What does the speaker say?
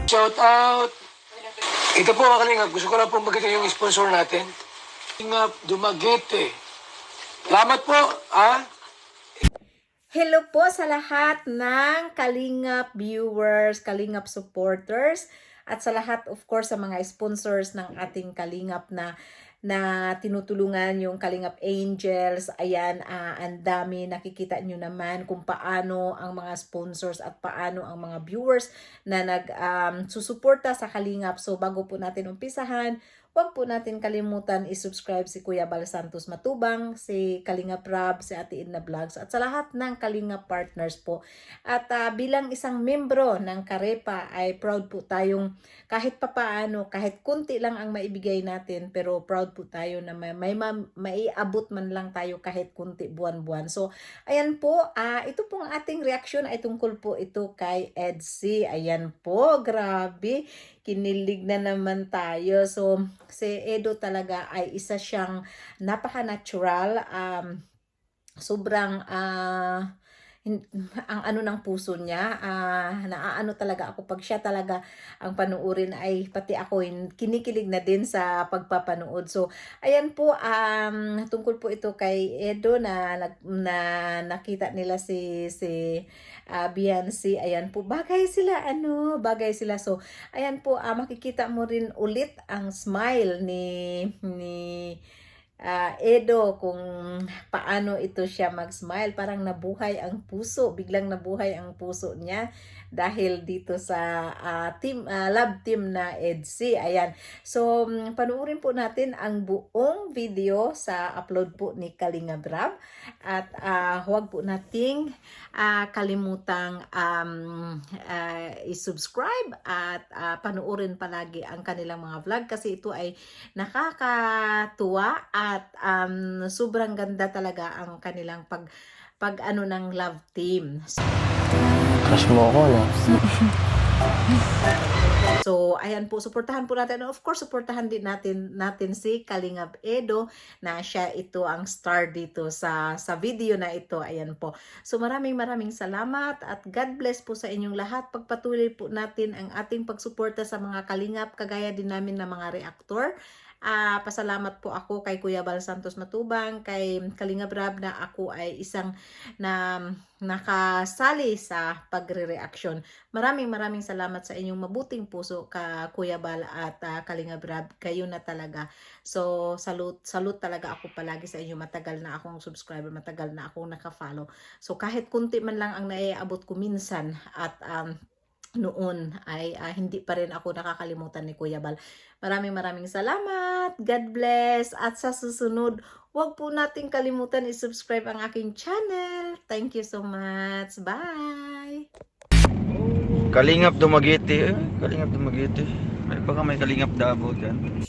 Shout out! Ito po mga kalingap, gusto ko lang po magkita yung sponsor natin. Kalingap Dumaguete. Salamat po, ha? Hello po sa lahat ng Kalingap viewers, Kalingap supporters, at sa lahat of course sa mga sponsors ng ating Kalingap na tinutulungan yung Kalingap Angels. Ayan, ang dami, nakikita nyo naman kung paano ang mga sponsors at paano ang mga viewers na susuporta sa Kalingap. So bago po natin umpisahan, huwag po natin kalimutan i-subscribe si Kuya Bal Santos Matubang, si Kalingap Rab, si Ate Edna Vlogs, at sa lahat ng Kalingap partners po. At bilang isang membro ng Karepa ay proud po tayong kahit papaano, kahit kunti lang ang maibigay natin, pero proud po tayo na maiabot man lang tayo kahit kunti buwan-buwan. So ayan po, ito pong ating reaction ay tungkol po ito kay Edsy. Ayan po, grabe. Kinilig na naman tayo. So, si Edo talaga ay isa siyang napaka-natural. Sobrang ang ano ng puso niya, naaano talaga ako pag siya talaga ang panuurin, ay pati ako kinikilig na din sa pagpapanood. So ayan po, tungkol po ito kay Edo na nakita nila si Beyonce. Ayan po, bagay sila. So ayan po, makikita mo rin ulit ang smile ni Edo, kung paano ito siya mag-smile. Parang nabuhay ang puso, biglang nabuhay ang puso niya dahil dito sa love team na Edsy. Ayan. So, panuorin po natin ang buong video sa upload po ni Kalingap Rab. At huwag po nating kalimutang i-subscribe at panuorin palagi ang kanilang mga vlog, kasi ito ay nakakatuwa at sobrang ganda talaga ang kanilang pag ano ng love team. Crush mo ako, no? So, ayan po, suportahan po natin. Of course, suportahan din natin si Kalingap Edo, na siya ito ang star dito sa video na ito. Ayan po. So, maraming salamat at God bless po sa inyong lahat. Pagpatuloy po natin ang ating pagsuporta sa mga Kalingap, kagaya din namin na mga reactor. Pasalamat po ako kay Kuya Bal Santos Matubang, kay Kalingap Rab, na ako ay isang na nakasali sa pagre-reaction. Maraming salamat sa inyong mabuting puso ka Kuya Bal at Kalingap Rab. Kayo na talaga. So salute talaga ako palagi sa inyo. Matagal na akong subscriber, matagal na akong naka-follow. So kahit kunti man lang ang naiabot ko minsan, at noon ay hindi pa rin ako nakakalimutan ni Kuya Bal. Maraming salamat. God bless. At sa susunod, huwag po nating kalimutan i-subscribe ang aking channel. Thank you so much. Bye! Kalingap Dumaguete. Kalingap Dumaguete. May baka may Kalingap Davao dyan.